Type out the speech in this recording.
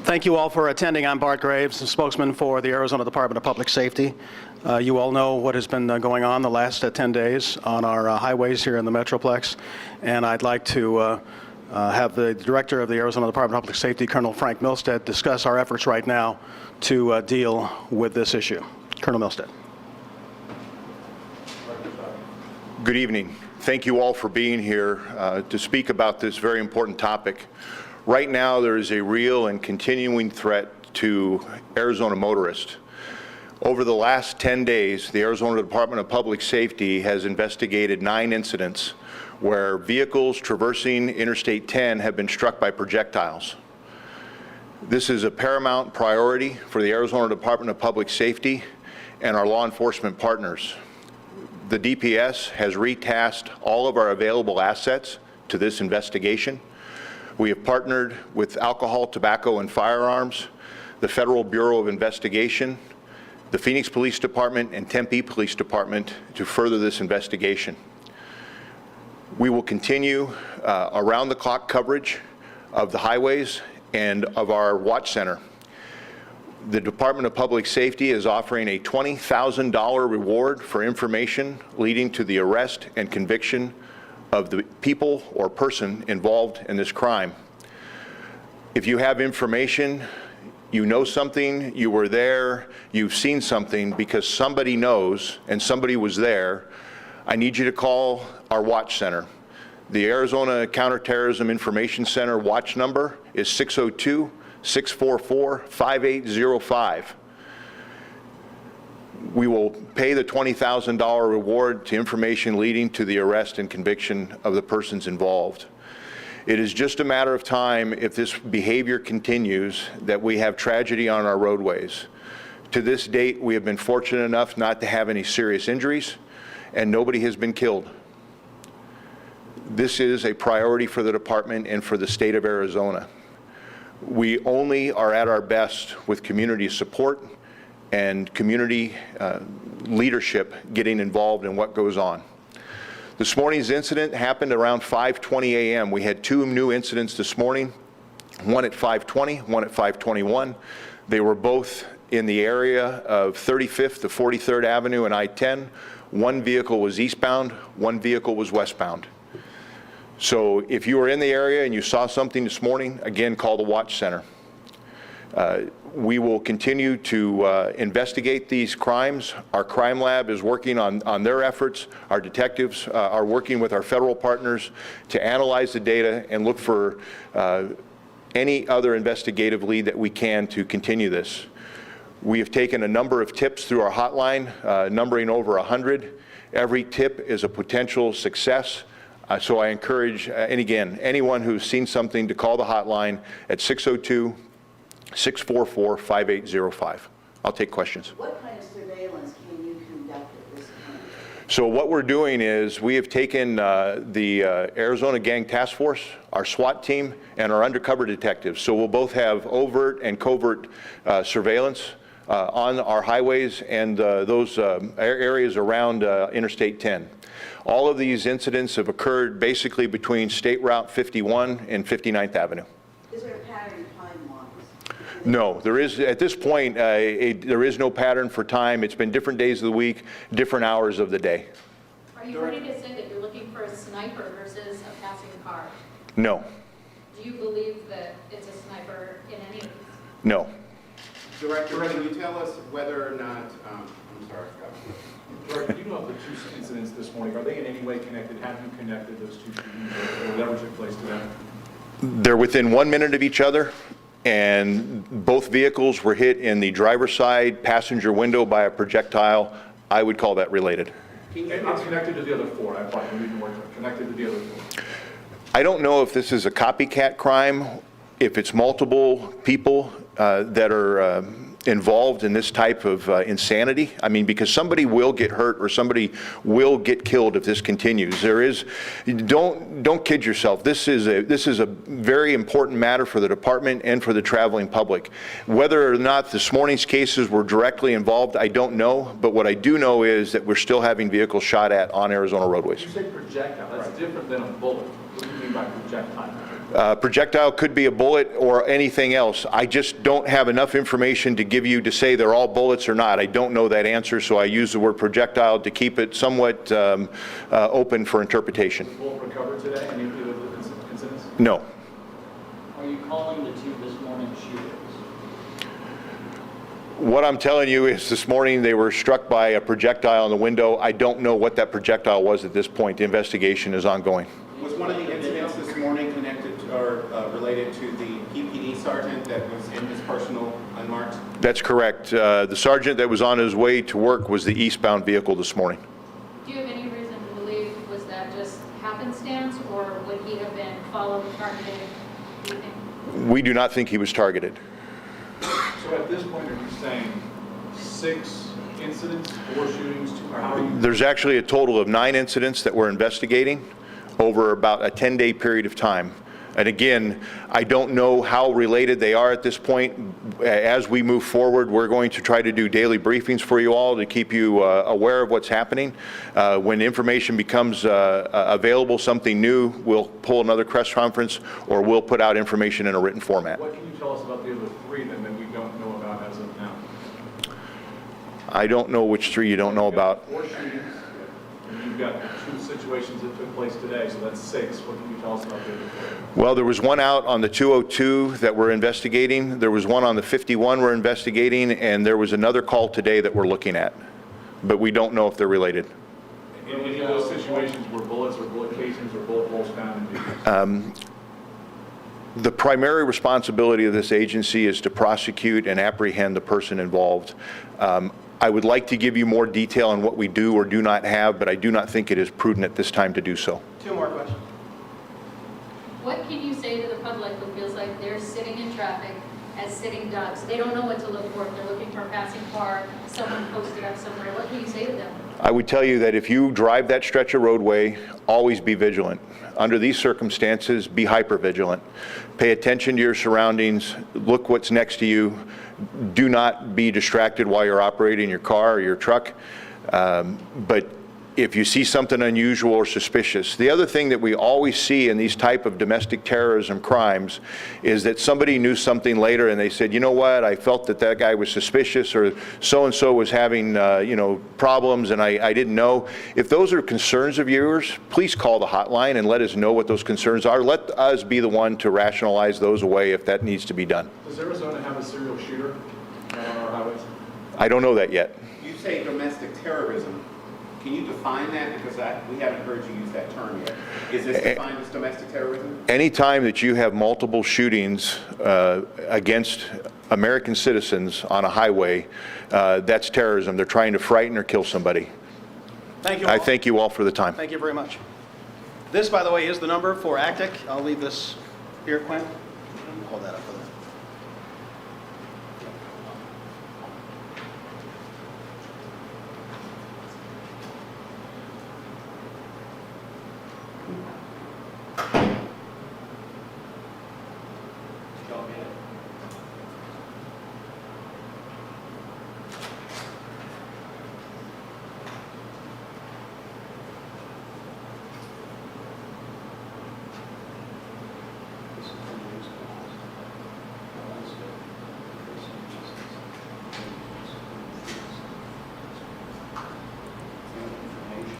Thank you all for attending. I'm Bart Graves, spokesman for the Arizona Department of Public Safety. You all know what has been going on the last 10 days on our highways here in the Metroplex, and I'd like to have the Director of the Arizona Department of Public Safety, Colonel Frank Milstead, discuss our efforts right now to deal with this issue. Colonel Milstead. Good evening. Thank you all for being here to speak about this very important topic. Right now, there is a real and continuing threat to Arizona motorists. Over the last 10 days, the Arizona Department of Public Safety has investigated 9 incidents where vehicles traversing Interstate 10 have been struck by projectiles. This is a paramount priority for the Arizona Department of Public Safety and our law enforcement partners. The DPS has retasked all of our available assets to this investigation. We have partnered with Alcohol, Tobacco, and Firearms, the Federal Bureau of Investigation, the Phoenix Police Department, and Tempe Police Department to further this investigation. We will continue around-the-clock coverage of the highways and of our watch center. The Department of Public Safety is offering a $20,000 reward for information leading to the arrest and conviction of the people or person involved in this crime. If you have information, you know something, you were there, you've seen something because somebody knows and somebody was there, I need you to call our watch center. The Arizona Counterterrorism Information Center watch number is 602-644-5805. We will pay the $20,000 reward to information leading to the arrest and conviction of the persons involved. It is just a matter of time, if this behavior continues, that we have tragedy on our roadways. To this date, we have been fortunate enough not to have any serious injuries, and nobody has been killed. This is a priority for the department and for the state of Arizona. We only are at our best with community support and community leadership getting involved in what goes on. This morning's incident happened around 5:20 a.m. We had 2 new incidents this morning, one at 5:20, one at 5:21. They were both in the area of 35th to 43rd Avenue and I-10. One vehicle was eastbound, one vehicle was westbound. So if you were in the area and you saw something this morning, again, call the watch center. We will continue to investigate these crimes. Our crime lab is working on their efforts. Our detectives are working with our federal partners to analyze the data and look for any other investigative lead that we can to continue this. We have taken a number of tips through our hotline, numbering over 100. Every tip is a potential success. So I encourage, and again, anyone who's seen something to call the hotline at 602-644-5805. I'll take questions. What kind of surveillance can you conduct at this point? So what we're doing is we have taken the Arizona Gang Task Force, our SWAT team, and our undercover detectives. So we'll both have overt and covert surveillance on our highways and those areas around Interstate 10. All of these incidents have occurred basically between State Route 51 and 59th Avenue. Is there a pattern time-wise? No, there is, at this point, there is no pattern for time. It's been different days of the week, different hours of the day. Are you ready to say that you're looking for a sniper versus a passing car? No. Do you believe that it's a sniper in any of these? No. Director, can you tell us whether or not, I'm sorry, Scott. Director, you know of the 2 incidents this morning. Are they in any way connected? Have you connected those 2 shootings or whatever took place to them? They're within 1 minute of each other, and both vehicles were hit in the driver's side passenger window by a projectile. I would call that related. It's connected to the other 4. I apologize. We need more connected to the other 4. I don't know if this is a copycat crime, if it's multiple people that are involved in this type of insanity. I mean, because somebody will get hurt or somebody will get killed if this continues. Don't kid yourself. This is a very important matter for the department and for the traveling public. Whether or not this morning's cases were directly involved, I don't know. But what I do know is that we're still having vehicles shot at on Arizona roadways. You say projectile, that's different than a bullet. What do you mean by projectile? Projectile could be a bullet or anything else. I just don't have enough information to give you to say they're all bullets or not. I don't know that answer, so I use the word projectile to keep it somewhat open for interpretation. Was the bullet recovered today, any of the incidents? No. Are you calling the two this morning shooters? What I'm telling you is this morning they were struck by a projectile in the window. I don't know what that projectile was at this point. The investigation is ongoing. Was one of the incidents this morning connected or related to the PPD sergeant that was in his personal unmarked? That's correct. The sergeant that was on his way to work was the eastbound vehicle this morning. Do you have any reason to believe, was that just happenstance, or would he have been followed, targeted? Do you think? We do not think he was targeted. So at this point, are you saying 6 incidents, 4 shootings, 2, or how are you? There's actually a total of 9 incidents that we're investigating over about a 10-day period of time. And again, I don't know how related they are at this point. As we move forward, we're going to try to do daily briefings for you all to keep you aware of what's happening. When information becomes available, something new, we'll pull another press conference or we'll put out information in a written format. What can you tell us about the other 3 then that we don't know about as of now? I don't know which 3 you don't know about. 4 shootings, and you've got 2 situations that took place today, so that's 6. What can you tell us about the other 3? Well, there was one out on the 202 that we're investigating. There was one on the 51 we're investigating, and there was another call today that we're looking at. But we don't know if they're related. In any of those situations were bullets or bullet casings or bullet holes found in vehicles? The primary responsibility of this agency is to prosecute and apprehend the person involved. I would like to give you more detail on what we do or do not have, but I do not think it is prudent at this time to do so. 2 more questions. What can you say to the public who feels like they're sitting in traffic as sitting ducks? They don't know what to look for. If they're looking for a passing car, someone posted up somewhere. What can you say to them? I would tell you that if you drive that stretch of roadway, always be vigilant. Under these circumstances, be hyper-vigilant. Pay attention to your surroundings. Look what's next to you. Do not be distracted while you're operating your car or your truck. But if you see something unusual or suspicious. The other thing that we always see in these type of domestic terrorism crimes is that somebody knew something later and they said, you know what, I felt that that guy was suspicious, or so-and-so was having problems and I didn't know. If those are concerns of yours, please call the hotline and let us know what those concerns are. Let us be the one to rationalize those away if that needs to be done. Does Arizona have a serial shooter on our highways? I don't know that yet. You say domestic terrorism. Can you define that? Because we haven't heard you use that term yet. Is this defined as domestic terrorism? Anytime that you have multiple shootings against American citizens on a highway, that's terrorism. They're trying to frighten or kill somebody. Thank you all. I thank you all for the time. Thank you very much. This, by the way, is the number for ACTIC. I'll leave this here, Quinn. Hold that up for them.